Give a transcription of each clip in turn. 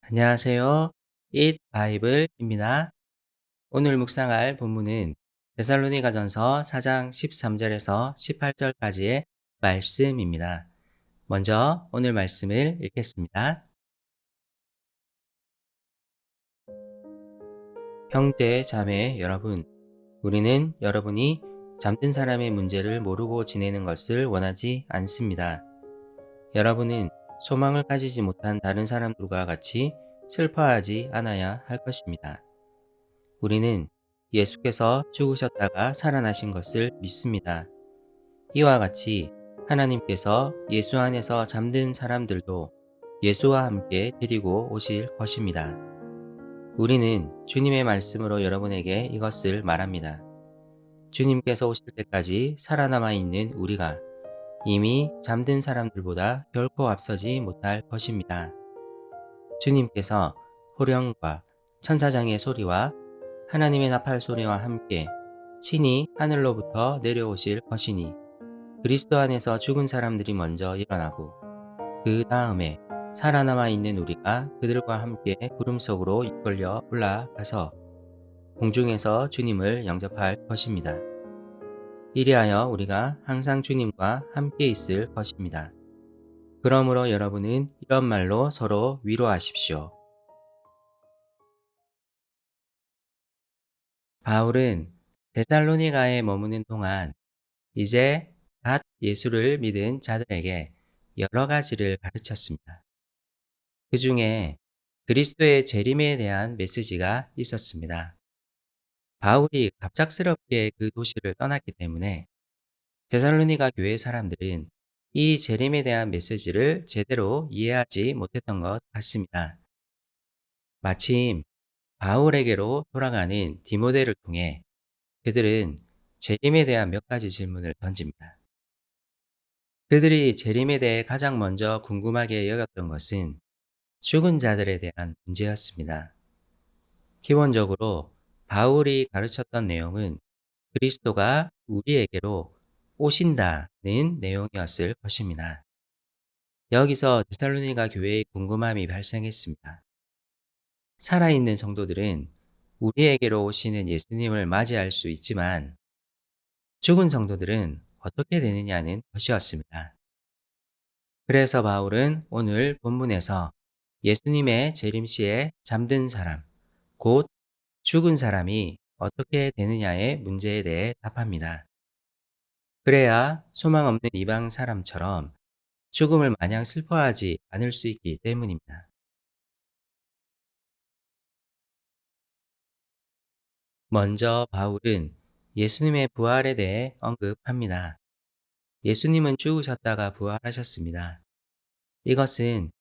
안녕하세요. Eat 바이블입니다. 오늘 묵상할 본문은 데살로니가전서 4장 13절에서 18절까지의 말씀입니다. 먼저 오늘 말씀을 읽겠습니다. 형제 자매 여러분, 우리는 여러분이 잠든 사람의 문제를 모르고 지내는 것을 원하지 않습니다. 여러분은 소망을 가지지 못한 다른 사람들과 같이 슬퍼하지 않아야 할 것입니다. 우리는 예수께서 죽으셨다가 살아나신 것을 믿습니다. 이와 같이 하나님께서 예수 안에서 잠든 사람들도 예수와 함께 데리고 오실 것입니다. 우리는 주님의 말씀으로 여러분에게 이것을 말합니다. 주님께서 오실 때까지 살아남아 있는 우리가 이미 잠든 사람들보다 결코 앞서지 못할 것입니다. 주님께서 호령과 천사장의 소리와 하나님의 나팔 소리와 함께 친히 하늘로부터 내려오실 것이니 그리스도 안에서 죽은 사람들이 먼저 일어나고 그 다음에 살아남아 있는 우리가 그들과 함께 구름 속으로 이끌려 올라가서 공중에서 주님을 영접할 것입니다. 이리하여 우리가 항상 주님과 함께 있을 것입니다. 그러므로 여러분은 이런 말로 서로 위로하십시오. 바울은 데살로니가에 머무는 동안 이제 갓 예수를 믿은 자들에게 여러 가지를 가르쳤습니다. 그 중에 그리스도의 재림에 대한 메시지가 있었습니다. 바울이 갑작스럽게 그 도시를 떠났기 때문에 데살로니가 교회 사람들은 이 재림에 대한 메시지를 제대로 이해하지 못했던 것 같습니다. 마침 바울에게로 돌아가는 디모데를 통해 그들은 재림에 대한 몇 가지 질문을 던집니다. 그들이 재림에 대해 가장 먼저 궁금하게 여겼던 것은 죽은 자들에 대한 문제였습니다. 기본적으로 바울이 가르쳤던 내용은 그리스도가 우리에게로 오신다는 내용이었을 것입니다. 여기서 데살로니가 교회의 궁금함이 발생했습니다. 살아있는 성도들은 우리에게로 오시는 예수님을 맞이할 수 있지만 죽은 성도들은 어떻게 되느냐는 것이었습니다. 그래서 바울은 오늘 본문에서 예수님의 재림시에 잠든 사람, 곧 죽은 사람이 어떻게 되느냐의 문제에 대해 답합니다. 그래야 소망 없는 이방 사람처럼 죽음을 마냥 슬퍼하지 않을 수 있기 때문입니다. 먼저 바울은 예수님의 부활에 대해 언급합니다. 예수님은 죽으셨다가 부활하셨습니다. 이것은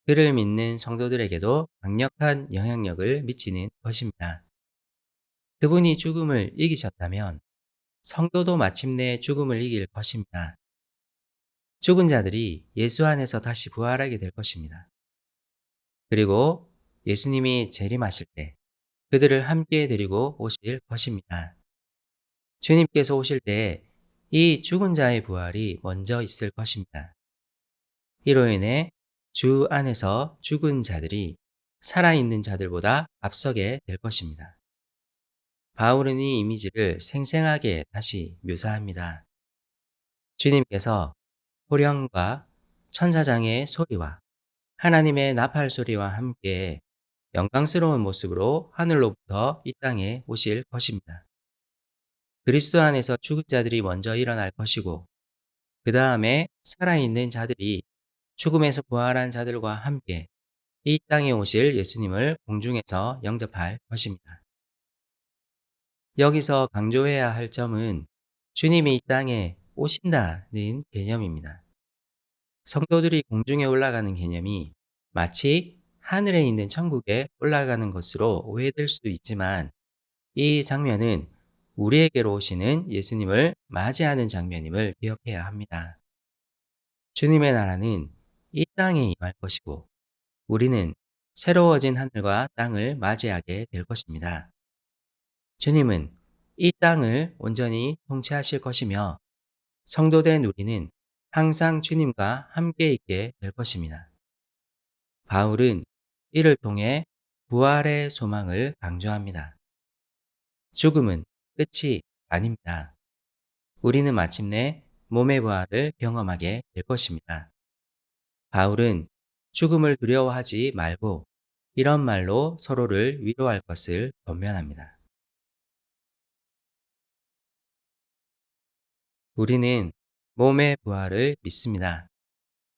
그를 믿는 성도들에게도 강력한 영향력을 미치는 것입니다. 그분이 죽음을 이기셨다면 성도도 마침내 죽음을 이길 것입니다. 죽은 자들이 예수 안에서 다시 부활하게 될 것입니다. 그리고 예수님이 재림하실 때 그들을 함께 데리고 오실 것입니다. 주님께서 오실 때 이 죽은 자의 부활이 먼저 있을 것입니다. 이로 인해 주 안에서 죽은 자들이 살아있는 자들보다 앞서게 될 것입니다. 바울은 이 이미지를 생생하게 다시 묘사합니다. 주님께서 호령과 천사장의 소리와 하나님의 나팔 소리와 함께 영광스러운 모습으로 하늘로부터 이 땅에 오실 것입니다. 그리스도 안에서 죽은 자들이 먼저 일어날 것이고 그 다음에 살아있는 자들이 죽음에서 부활한 자들과 함께 이 땅에 오실 예수님을 공중에서 영접할 것입니다. 여기서 강조해야 할 점은 주님이 이 땅에 오신다는 개념입니다. 성도들이 공중에 올라가는 개념이 마치 하늘에 있는 천국에 올라가는 것으로 오해될 수 있지만 이 장면은 우리에게로 오시는 예수님을 맞이하는 장면임을 기억해야 합니다. 주님의 나라는 이 땅에 임할 것이고 우리는 새로워진 하늘과 땅을 맞이하게 될 것입니다. 주님은 이 땅을 온전히 통치하실 것이며 성도된 우리는 항상 주님과 함께 있게 될 것입니다. 바울은 이를 통해 부활의 소망을 강조합니다. 죽음은 끝이 아닙니다. 우리는 마침내 몸의 부활을 경험하게 될 것입니다. 바울은 죽음을 두려워하지 말고 이런 말로 서로를 위로할 것을 권면합니다. 우리는 몸의 부활을 믿습니다.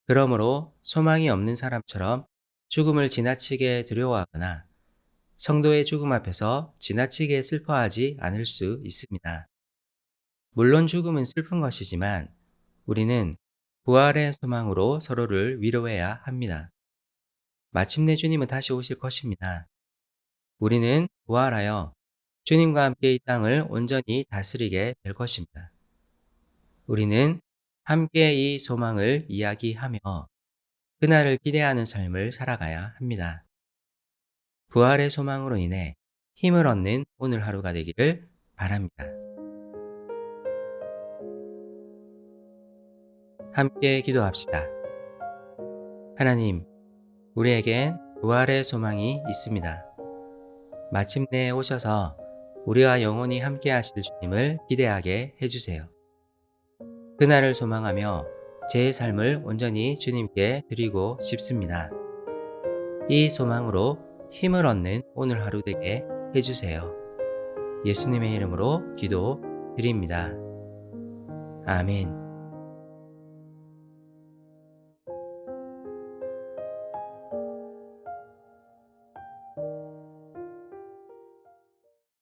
그러므로 소망이 없는 사람처럼 죽음을 지나치게 두려워하거나 성도의 죽음 앞에서 지나치게 슬퍼하지 않을 수 있습니다. 물론 죽음은 슬픈 것이지만 우리는 부활의 소망으로 서로를 위로해야 합니다. 마침내 주님은 다시 오실 것입니다. 우리는 부활하여 주님과 함께 이 땅을 온전히 다스리게 될 것입니다. 우리는 함께 이 소망을 이야기하며 그날을 기대하는 삶을 살아가야 합니다. 부활의 소망으로 인해 힘을 얻는 오늘 하루가 되기를 바랍니다. 함께 기도합시다. 하나님, 우리에겐 부활의 소망이 있습니다. 마침내 오셔서 우리와 영원히 함께 하실 주님을 기대하게 해주세요. 그날을 소망하며 제 삶을 온전히 주님께 드리고 싶습니다. 이 소망으로 힘을 얻는 오늘 하루 되게 해주세요. 예수님의 이름으로 기도 드립니다. 아멘.